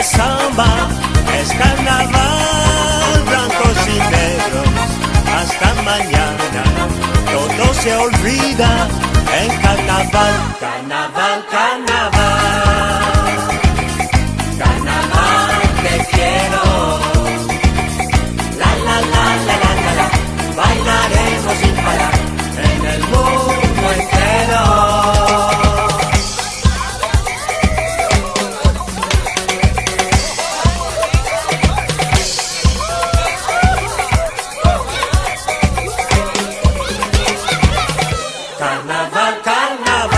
samba, es carnaval, blancos y negros, hasta mañana, todo se olvida en carnaval, carnaval, carnaval, carnaval te quiero, la la la la la la la, bailaremos sin parar en el mundo entero. Carnaval, carnaval,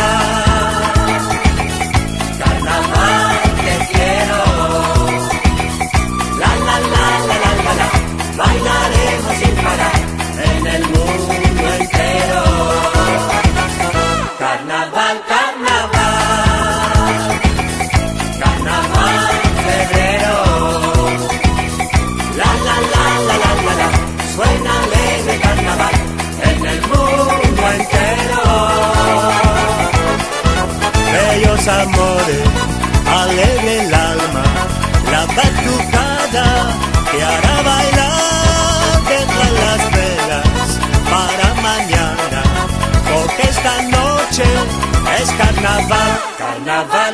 carnaval te quiero, la la la la la la la, bailaremos sin parar en el mundo entero. Carnaval, carnaval, carnaval febrero, la la la la la la la, suena alegre carnaval en el mundo entero. Bellos amores, alegre el alma, la batucada que hará bailar detrás las velas para mañana, porque esta noche es carnaval, carnaval,